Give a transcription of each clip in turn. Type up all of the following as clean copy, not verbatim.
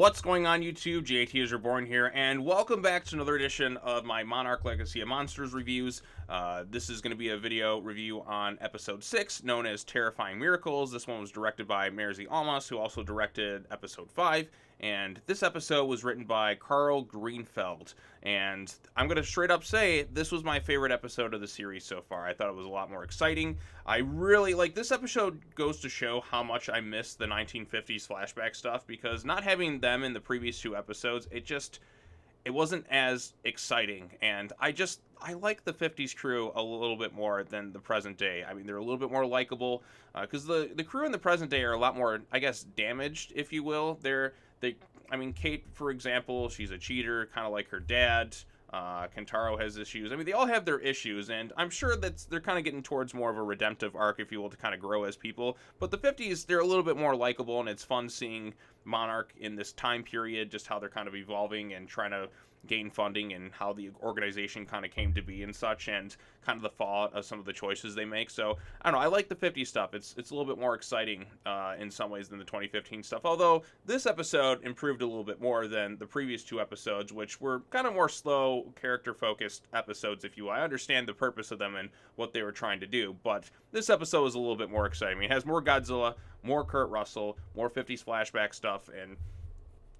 What's going on, YouTube? JT is Reborn here, and welcome back to another edition of my Monarch Legacy of Monsters reviews. This is going to be a video review on episode 6, known as Terrifying Miracles. This one was directed by Merzy Almas, who also directed episode 5, and this episode was written by Carl Greenfeld. And I'm going to straight up say, this was my favorite episode of the series so far. I thought it was a lot more exciting. I really, this episode goes to show how much I miss the 1950s flashback stuff, because not having them in the previous two episodes, it wasn't as exciting. And I like the 50s crew a little bit more than the present day. I mean, they're a little bit more likable, because the crew in the present day are a lot more, I guess, damaged, if you will. Kate, for example, she's a cheater, kind of like her dad. Kentaro has issues. I mean, they all have their issues, and I'm sure that they're kind of getting towards more of a redemptive arc, if you will, to kind of grow as people. But the 50s, they're a little bit more likable, and it's fun seeing Monarch in this time period, just how they're kind of evolving and trying to gain funding and how the organization kind of came to be and such, and kind of the fallout of some of the choices they make. So I don't know, I like the 50s stuff. It's a little bit more exciting in some ways than the 2015 stuff, although this episode improved a little bit more than the previous two episodes, which were kind of more slow, character focused episodes, if you will. I understand the purpose of them and what they were trying to do, but this episode was a little bit more exciting. I mean, it has more Godzilla, more Kurt Russell, more 50s flashback stuff, and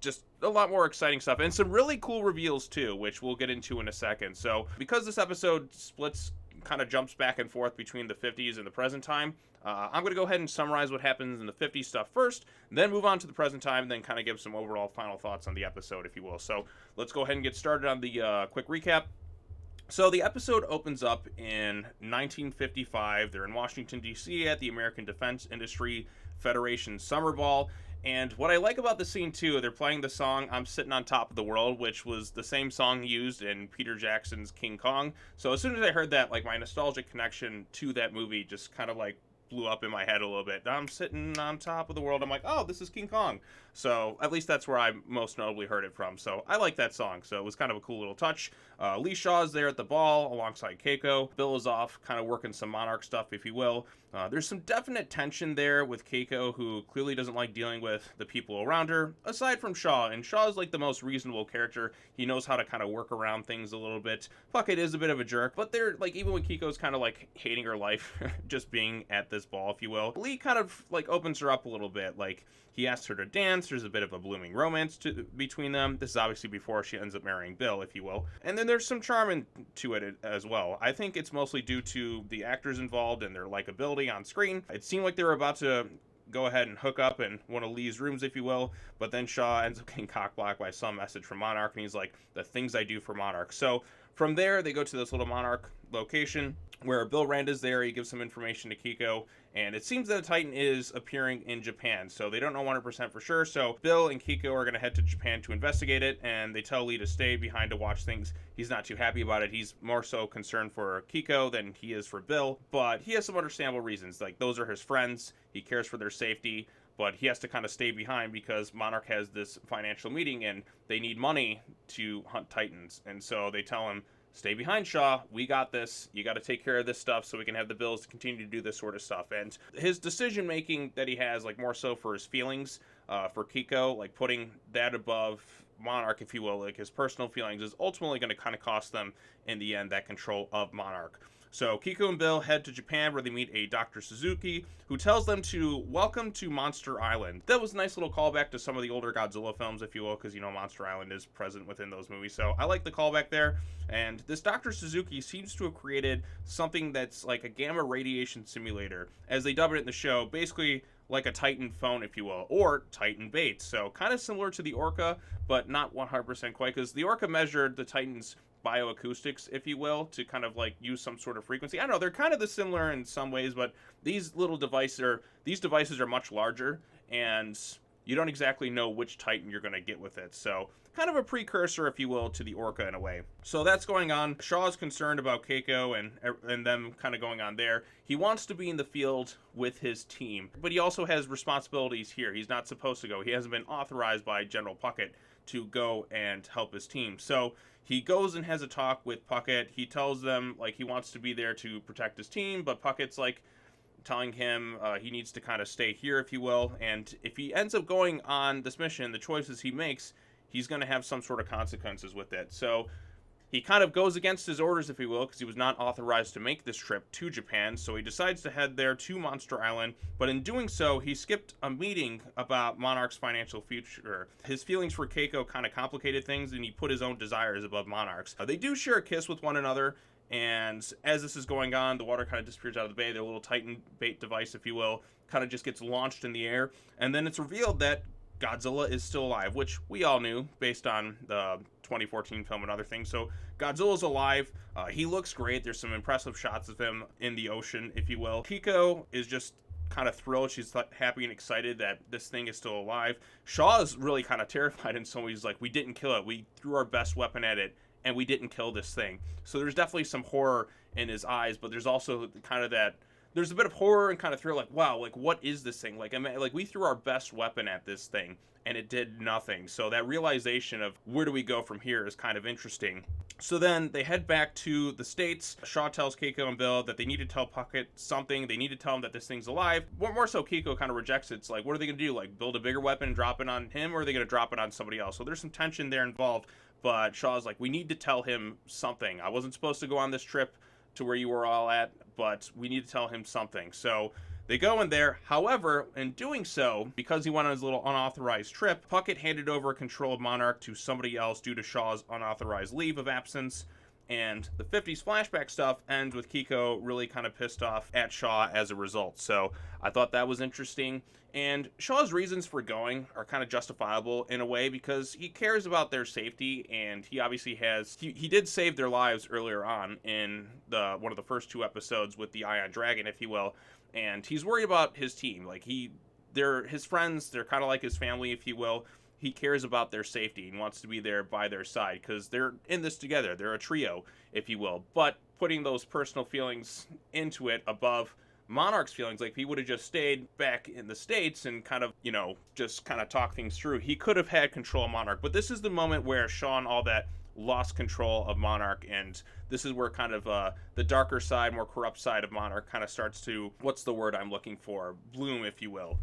just a lot more exciting stuff, and some really cool reveals too, which we'll get into in a second. So because this episode kind of jumps back and forth between the 50s and the present time, I'm going to go ahead and summarize what happens in the 50s stuff first, then move on to the present time, and then kind of give some overall final thoughts on the episode, if you will. So let's go ahead and get started on the quick recap. So the episode opens up in 1955. They're in Washington, D.C. at the American Defense Industry Federation Summer Ball. And what I like about the scene, too, they're playing the song I'm Sitting on Top of the World, which was the same song used in Peter Jackson's King Kong. So as soon as I heard that, my nostalgic connection to that movie just kind of, blew up in my head a little bit. I'm sitting on top of the world. I'm like, oh, this is King Kong. So at least that's where I most notably heard it from. So I like that song. So it was kind of a cool little touch. Lee Shaw's there at the ball alongside Keiko. Bill is off kind of working some Monarch stuff, if you will. There's some definite tension there with Keiko, who clearly doesn't like dealing with the people around her, aside from Shaw. And Shaw's the most reasonable character. He knows how to kind of work around things a little bit. Puckett is a bit of a jerk, but they're even when Keiko's kind of hating her life, just being at this ball, if you will, Lee kind of opens her up a little bit. He asks her to dance. There's a bit of a blooming romance between them. This is obviously before she ends up marrying Bill, if you will. And then there's some charm to it as well. I think it's mostly due to the actors involved and their likability on screen. It seemed like they were about to go ahead and hook up in one of Lee's rooms, if you will, but then Shaw ends up getting cock-blocked by some message from Monarch, and he's like, the things I do for Monarch. So from there, they go to this little Monarch location where Bill Rand is there. He gives some information to Keiko, and it seems that a Titan is appearing in Japan, so they don't know 100% for sure. So Bill and Keiko are going to head to Japan to investigate it, and they tell Lee to stay behind to watch things. He's not too happy about it. He's more so concerned for Keiko than he is for Bill, but he has some understandable reasons. Those are his friends. He cares for their safety, but he has to kind of stay behind because Monarch has this financial meeting, and they need money to hunt Titans. And so they tell him, stay behind, Shaw. We got this. You got to take care of this stuff so we can have the bills to continue to do this sort of stuff. And his decision-making that he has, more so for his feelings for Keiko, putting that above Monarch, if you will, his personal feelings, is ultimately going to kind of cost them, in the end, that control of Monarch. So Keiko and Bill head to Japan, where they meet a Dr. Suzuki, who tells them to welcome to Monster Island. That was a nice little callback to some of the older Godzilla films, if you will, because, Monster Island is present within those movies. So I like the callback there. And this Dr. Suzuki seems to have created something that's like a gamma radiation simulator, as they dub it in the show, basically like a Titan phone, if you will, or Titan Bates. So kind of similar to the Orca, but not 100% quite, because the Orca measured the Titan's bioacoustics, if you will, to kind of use some sort of frequency. I don't know, they're kind of similar in some ways, but these devices are much larger, and you don't exactly know which Titan you're going to get with it. So kind of a precursor, if you will, to the Orca in a way. So that's going on. Shaw's concerned about Keiko and them kind of going on there. He wants to be in the field with his team, but he also has responsibilities here. He's not supposed to go. He hasn't been authorized by General Puckett to go and help his team. So he goes and has a talk with Puckett. He tells them he wants to be there to protect his team, but Puckett's telling him he needs to kind of stay here, if you will. And if he ends up going on this mission, the choices he makes, he's going to have some sort of consequences with it. So he kind of goes against his orders, if you will, because he was not authorized to make this trip to Japan. So he decides to head there to Monster Island. But in doing so, he skipped a meeting about Monarch's financial future. His feelings for Keiko kind of complicated things, and he put his own desires above Monarch's. They do share a kiss with one another. And as this is going on, the water kind of disappears out of the bay. Their little Titan bait device, if you will, kind of just gets launched in the air. And then it's revealed that Godzilla is still alive, which we all knew based on the 2014 film and other things. So Godzilla's alive. He looks great. There's some impressive shots of him in the ocean, if you will. Keiko is just kind of thrilled. She's happy and excited that this thing is still alive. Shaw is really kind of terrified, and so he's like, we didn't kill it. We threw our best weapon at it, and we didn't kill this thing. So there's definitely some horror in his eyes, but there's also kind of that, there's a bit of horror and kind of thrill, like, wow, like, what is this thing? Like, I mean, like, we threw our best weapon at this thing, and it did nothing. So that realization of where do we go from here is kind of interesting. So then they head back to the States. Shaw tells Keiko and Bill that they need to tell Puckett something. They need to tell him that this thing's alive. More so, Keiko kind of rejects it. It's like, what are they going to do? Like, build a bigger weapon and drop it on him, or are they going to drop it on somebody else? So there's some tension there involved. But Shaw's like, we need to tell him something. I wasn't supposed to go on this trip to where you were all at, but we need to tell him something. So they go in there. However, in doing so, because he went on his little unauthorized trip, Puckett handed over control of Monarch to somebody else due to Shaw's unauthorized leave of absence. And the 50s flashback stuff ends with Keiko really kind of pissed off at Shaw as a result. So I thought that was interesting. And Shaw's reasons for going are kind of justifiable in a way because he cares about their safety, and he obviously has... He did save their lives earlier on in one of the first 2 episodes with the Ion Dragon, if you will. And he's worried about his team. Like, they're his friends. They're kind of like his family, if you will. He cares about their safety and wants to be there by their side because they're in this together. They're a trio, if you will. But putting those personal feelings into it above Monarch's feelings, like if he would have just stayed back in the States and kind of, you know, just kind of talk things through, he could have had control of Monarch. But this is the moment where Shaw and all that lost control of Monarch, and this is where kind of the darker side, more corrupt side of Monarch kind of starts to, what's the word I'm looking for, bloom, if you will.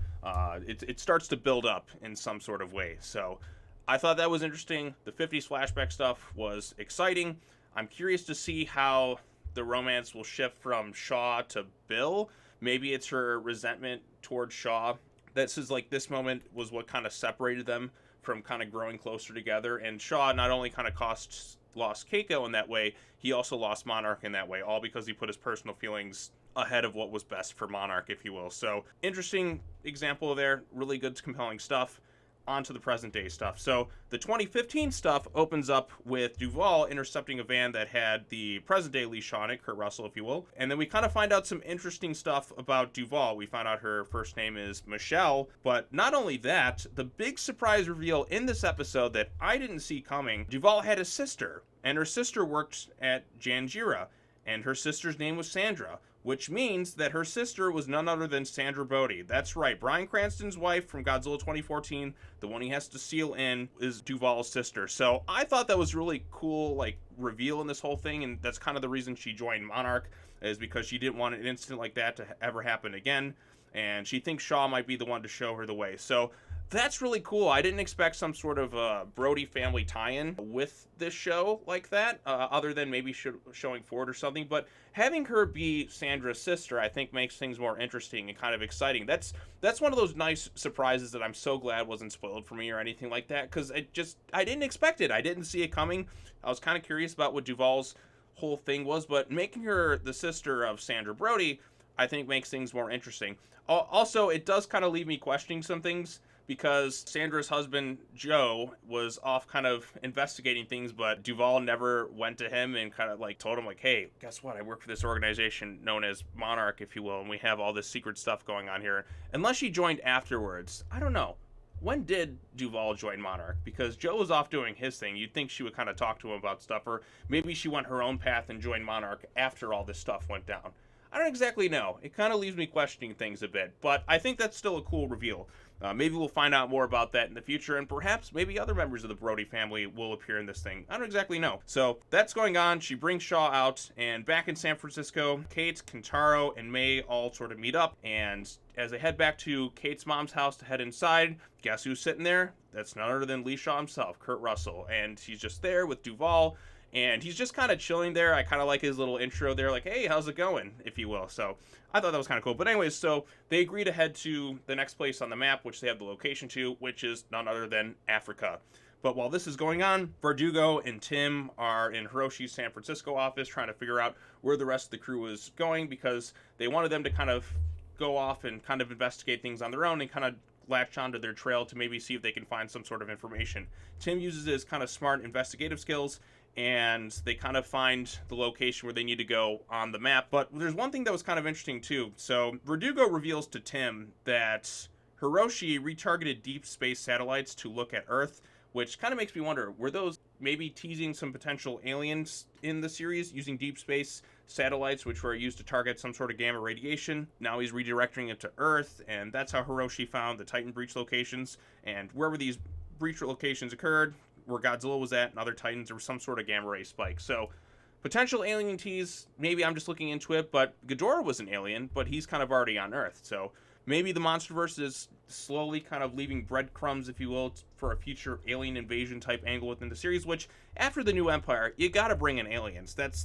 It starts to build up in some sort of way. So I thought that was interesting. The 50s flashback stuff was exciting. I'm curious to see how the romance will shift from Shaw to Bill. Maybe it's her resentment towards Shaw. This moment was what kind of separated them from kind of growing closer together. And Shaw not only kind of lost Keiko in that way, he also lost Monarch in that way, all because he put his personal feelings ahead of what was best for Monarch, if you will. So interesting example there, really good, compelling stuff. On to the present day stuff. So the 2015 stuff opens up with Duval intercepting a van that had the present day Lee Shaw on it, Kurt Russell, if you will. And then we kind of find out some interesting stuff about Duval. We found out her first name is Michelle, but not only that, the big surprise reveal in this episode that I didn't see coming, Duval had a sister, and her sister worked at Janjira, and her sister's name was Sandra, which means that her sister was none other than Sandra Bodie. That's right, Bryan Cranston's wife from Godzilla 2014, the one he has to seal in, is Duval's sister. So I thought that was really cool, like, reveal in this whole thing, and that's kind of the reason she joined Monarch, is because she didn't want an incident like that to ever happen again, and she thinks Shaw might be the one to show her the way. So that's really cool. I didn't expect some sort of Brody family tie-in with this show like that, other than maybe showing Ford or something. But having her be Sandra's sister, I think, makes things more interesting and kind of exciting. That's one of those nice surprises that I'm so glad wasn't spoiled for me or anything like that, because I didn't expect it. I didn't see it coming. I was kind of curious about what Duval's whole thing was, but making her the sister of Sandra Brody, I think, makes things more interesting. Also, it does kind of leave me questioning some things, because Sandra's husband, Joe, was off kind of investigating things, but Duval never went to him and kind of like told him, like, hey, guess what? I work for this organization known as Monarch, if you will, and we have all this secret stuff going on here. Unless she joined afterwards. I don't know. When did Duval join Monarch? Because Joe was off doing his thing. You'd think she would kind of talk to him about stuff, or maybe she went her own path and joined Monarch after all this stuff went down. I don't exactly know. It kind of leaves me questioning things a bit, but I think that's still a cool reveal. Maybe we'll find out more about that in the future, and perhaps maybe other members of the Brody family will appear in this thing. I don't exactly know. So that's going on. She brings Shaw out, and back in San Francisco, Kate, Kentaro, and May all sort of meet up, and as they head back to Kate's mom's house to head inside, guess who's sitting there? That's none other than Lee Shaw himself, Kurt Russell, and he's just there with Duval, and he's just kind of chilling there. I kind of like his little intro there, like, hey, how's it going, if you will. So I thought that was kind of cool. But anyways, so they agree to head to the next place on the map, which they have the location to, which is none other than Africa. But while this is going on, Verdugo and Tim are in Hiroshi's San Francisco office trying to figure out where the rest of the crew is going, because they wanted them to kind of go off and kind of investigate things on their own and kind of latch onto their trail to maybe see if they can find some sort of information. Tim uses his kind of smart investigative skills, and they kind of find the location where they need to go on the map. But there's one thing that was kind of interesting too. So Verdugo reveals to Tim that Hiroshi retargeted deep space satellites to look at Earth, which kind of makes me wonder, were those maybe teasing some potential aliens in the series using deep space satellites, which were used to target some sort of gamma radiation? Now he's redirecting it to Earth, and that's how Hiroshi found the Titan breach locations. And wherever these breach locations occurred, where Godzilla was at and other Titans, there was some sort of gamma ray spike. So potential alien tease, maybe I'm just looking into it, but Ghidorah was an alien, but he's kind of already on Earth. So maybe the Monsterverse is slowly kind of leaving breadcrumbs, if you will, for a future alien invasion type angle within the series, which after the New Empire, you gotta bring in aliens. That's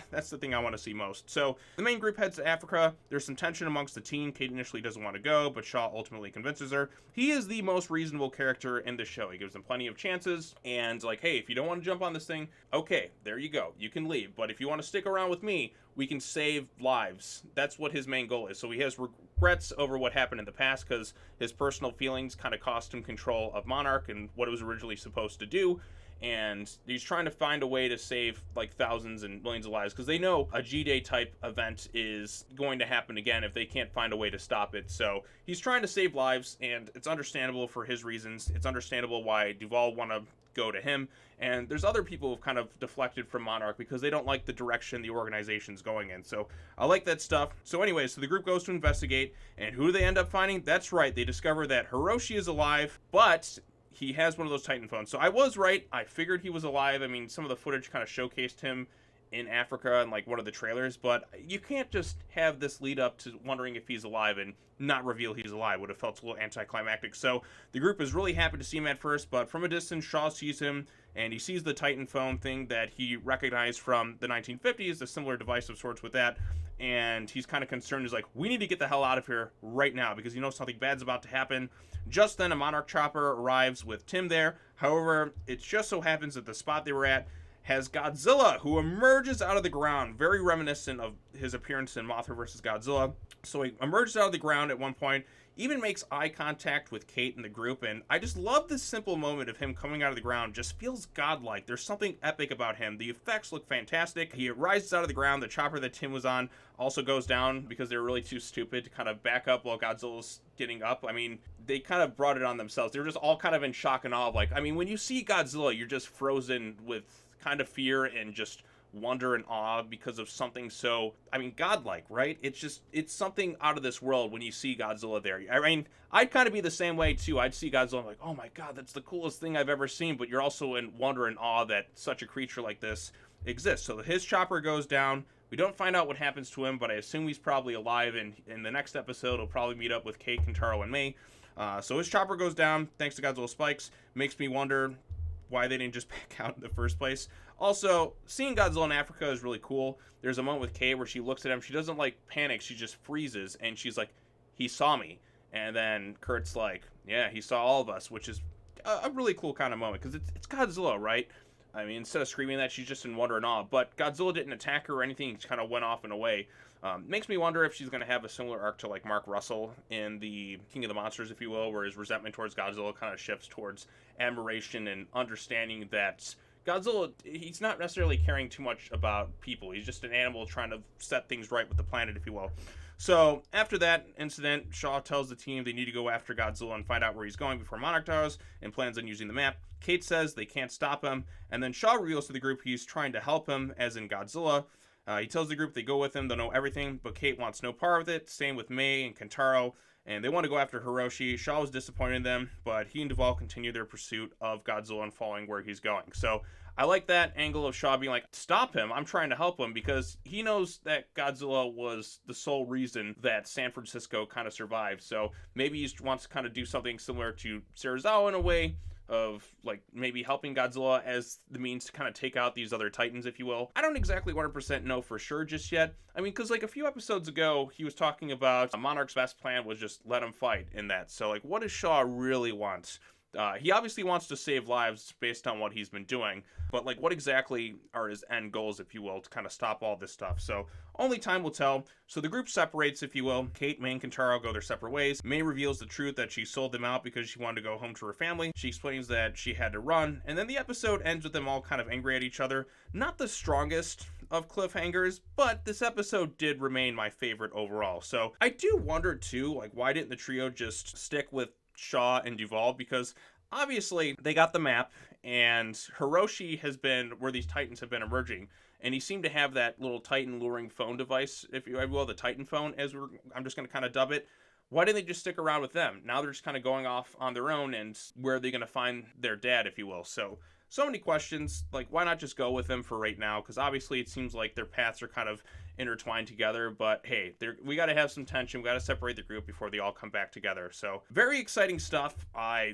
that's the thing I want to see most. So the main group heads to Africa. There's some tension amongst the team. Kate initially doesn't want to go, but Shaw ultimately convinces her. He is the most reasonable character in the show. He gives them plenty of chances, and like, hey, if you don't want to jump on this thing, okay, there you go. You can leave. But if you want to stick around with me, we can save lives. That's what his main goal is. So he has regrets over what happened in the past, because his personal feelings kind of cost him control of Monarch and what it was originally supposed to do. And he's trying to find a way to save like thousands and millions of lives, because they know a G-Day type event is going to happen again if they can't find a way to stop it. So he's trying to save lives, and it's understandable for his reasons. It's understandable why Duval want to go to him, and there's other people who've kind of deflected from Monarch because they don't like the direction the organization's going in. So I like that stuff. So anyways, so the group goes to investigate, and who do they end up finding? That's right, they discover that Hiroshi is alive, but he has one of those Titan phones. So I was right. I figured he was alive. I mean, some of the footage kind of showcased him in Africa and like one of the trailers, but you can't just have this lead up to wondering if he's alive and not reveal he's alive. Would have felt a little anticlimactic. So the group is really happy to see him at first, but from a distance, Shaw sees him, and he sees the Titan phone thing that he recognized from the 1950s, a similar device of sorts with that. And he's kind of concerned. He's like, we need to get the hell out of here right now, because you know something bad's about to happen. Just then, a Monarch chopper arrives with Tim there. However, it just so happens that the spot they were at has Godzilla, who emerges out of the ground, very reminiscent of his appearance in Mothra vs. Godzilla. So he emerges out of the ground at one point, even makes eye contact with Kate and the group, and I just love this simple moment of him coming out of the ground. Just feels godlike. There's something epic about him. The effects look fantastic. He rises out of the ground. The chopper that Tim was on also goes down because they're really too stupid to kind of back up while Godzilla's getting up. I mean, they kind of brought it on themselves. They were just all kind of in shock and awe. Like, I mean, when you see Godzilla, you're just frozen with kind of fear and just wonder and awe because of something so, I mean, godlike, right? It's something out of this world when you see Godzilla there. I mean, I'd kind of be the same way too. I'd see Godzilla, I'm like, oh my god, that's the coolest thing I've ever seen, but you're also in wonder and awe that such a creature like this exists. So his chopper goes down. We don't find out what happens to him, but I assume he's probably alive, and in the next episode he'll probably meet up with Kate, Kentaro, and May. So his chopper goes down thanks to Godzilla spikes. Makes me wonder why they didn't just back out in the first place. Also, seeing Godzilla in Africa is really cool. There's a moment with Kay where she looks at him. She doesn't like panic. She just freezes, and she's like, he saw me. And then Kurt's like, yeah, he saw all of us, which is a really cool kind of moment, because it's Godzilla, right? I mean, instead of screaming that, she's just in wonder and awe. But Godzilla didn't attack her or anything. He just kind of went off and away. Makes me wonder if she's going to have a similar arc to like Mark Russell in the King of the Monsters, if you will, where his resentment towards Godzilla kind of shifts towards admiration and understanding that Godzilla, he's not necessarily caring too much about people. He's just an animal trying to set things right with the planet, if you will. So after that incident, Shaw tells the team they need to go after Godzilla and find out where he's going before Monarch does, and plans on using the map. Kate says they can't stop him, and then Shaw reveals to the group he's trying to help him, as in Godzilla. He tells the group they go with him, they'll know everything, but Kate wants no part of it. Same with May and Kentaro. and they want to go after Hiroshi. Shaw was disappointed in them, but he and Duval continue their pursuit of Godzilla and following where he's going. So I like that angle of Shaw being like, stop him, I'm trying to help him, because he knows that Godzilla was the sole reason that San Francisco kind of survived. So maybe he wants to kind of do something similar to Serizawa in a way, of like maybe helping Godzilla as the means to kind of take out these other titans, if you will. I don't exactly 100% know for sure just yet. I mean, because like a few episodes ago, he was talking about Monarch's best plan was just let him fight in that. So like, what does Shaw really want? He obviously wants to save lives based on what he's been doing, but like, what exactly are his end goals, if you will, to kind of stop all this stuff? So only time will tell. So the group separates, if you will. Kate, May, and Kentaro go their separate ways. May reveals the truth that she sold them out because she wanted to go home to her family. She explains that she had to run, and then the episode ends with them all kind of angry at each other. Not the strongest of cliffhangers, but this episode did remain my favorite overall. So I do wonder too, like, why didn't the trio just stick with Shaw and Duval? Because obviously they got the map, and Hiroshi has been where these titans have been emerging, and he seemed to have that little titan luring phone device, if you will, the titan phone, I'm just going to kind of dub it. Why didn't they just stick around with them? Now they're just kind of going off on their own, and where are they going to find their dad, if you will? So many questions. Like, why not just go with them for right now? Because obviously it seems like their paths are kind of intertwined together, but hey, we got to have some tension. We got to separate the group before they all come back together. So very exciting stuff.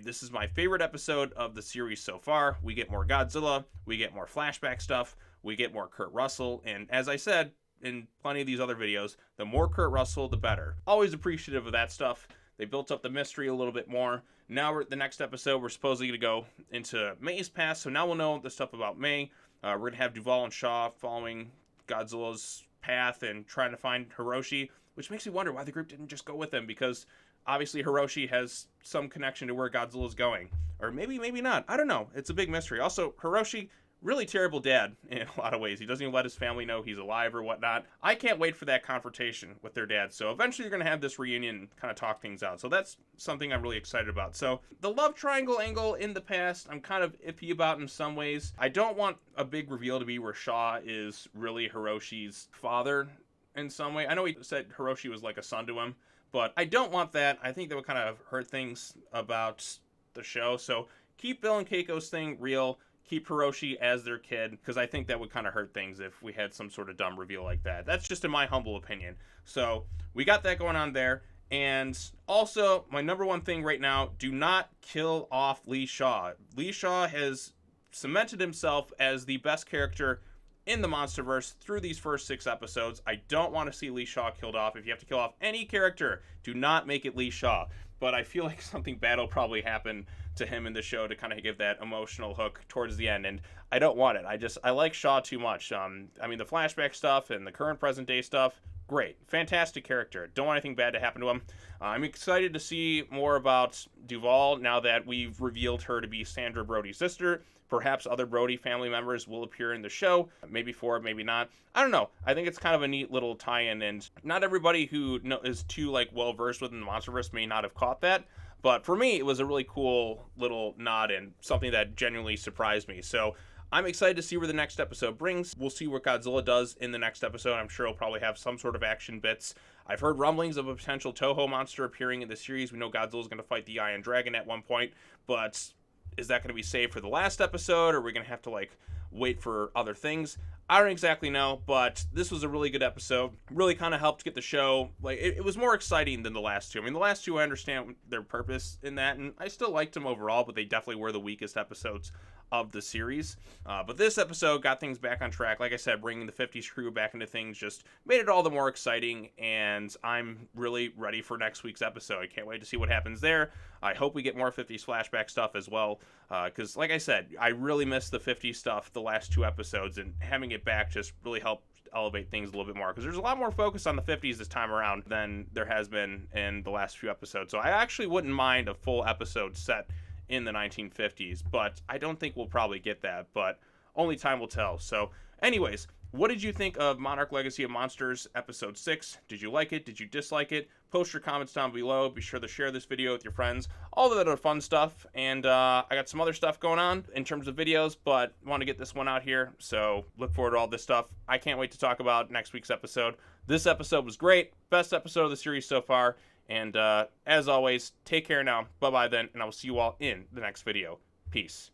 This is my favorite episode of the series so far. We get more Godzilla, we get more flashback stuff, we get more Kurt Russell, and as I said in plenty of these other videos, the more Kurt Russell, the better. Always appreciative of that stuff. They built up the mystery a little bit more. Now we're at the next episode. We're supposedly going to go into May's past, so now we'll know the stuff about May. We're going to have Duval and Shaw following Godzilla's path and trying to find Hiroshi, which makes me wonder why the group didn't just go with him, because obviously Hiroshi has some connection to where Godzilla's going. Or maybe not. I don't know. It's a big mystery. Also, Hiroshi, really terrible dad in a lot of ways. He doesn't even let his family know he's alive or whatnot. I can't wait for that confrontation with their dad. So eventually you're going to have this reunion and kind of talk things out. So that's something I'm really excited about. So the love triangle angle in the past, I'm kind of iffy about in some ways. I don't want a big reveal to be where Shaw is really Hiroshi's father in some way. I know he said Hiroshi was like a son to him, but I don't want that. I think that would kind of hurt things about the show. So keep Bill and Keiko's thing real. Keep Hiroshi as their kid, because I think that would kind of hurt things if we had some sort of dumb reveal like that. That's just in my humble opinion. So we got that going on there. And also, my number one thing right now, do not kill off Lee Shaw. Lee Shaw has cemented himself as the best character in the Monsterverse through these first 6 episodes. I don't want to see Lee Shaw killed off. If you have to kill off any character, do not make it Lee Shaw. But I feel like something bad will probably happen to him in the show to kind of give that emotional hook towards the end, and I don't want it. I like Shaw too much. I mean, the flashback stuff and the current present day stuff, great, fantastic character. Don't want anything bad to happen to him. I'm excited to see more about Duval now that we've revealed her to be Sandra Brody's sister. Perhaps other Brody family members will appear in the show. Maybe 4, maybe not. I don't know. I think it's kind of a neat little tie-in, and not everybody who is too like well-versed within the Monsterverse may not have caught that. But for me, it was a really cool little nod and something that genuinely surprised me. So I'm excited to see where the next episode brings. We'll see what Godzilla does in the next episode. I'm sure he'll probably have some sort of action bits. I've heard rumblings of a potential Toho monster appearing in the series. We know Godzilla's going to fight the Iron Dragon at one point, but is that going to be saved for the last episode, or are we going to have to like wait for other things? I don't exactly know, but this was a really good episode. Really kind of helped get the show, like, it was more exciting than the last 2. I mean, the last 2, I understand their purpose in that, and I still liked them overall, but they definitely were the weakest episodes of the series. But this episode got things back on track. Like I said, bringing the 50s crew back into things just made it all the more exciting, and I'm really ready for next week's episode. I can't wait to see what happens there. I hope we get more 50s flashback stuff as well, because like I said, I really missed the 50s stuff the last 2 episodes, and having it back just really helped elevate things a little bit more, because there's a lot more focus on the 50s this time around than there has been in the last few episodes. So I actually wouldn't mind a full episode set in the 1950s, but I don't think we'll probably get that, but only time will tell. So anyways, what did you think of Monarch Legacy of Monsters episode 6? Did you like it? Did you dislike it? Post your comments down below. Be sure to share this video with your friends. All of that other fun stuff. And I got some other stuff going on in terms of videos, but want to get this one out here. So look forward to all this stuff. I can't wait to talk about next week's episode. This episode was great. Best episode of the series so far. And as always, take care now. Bye-bye then, and I will see you all in the next video. Peace.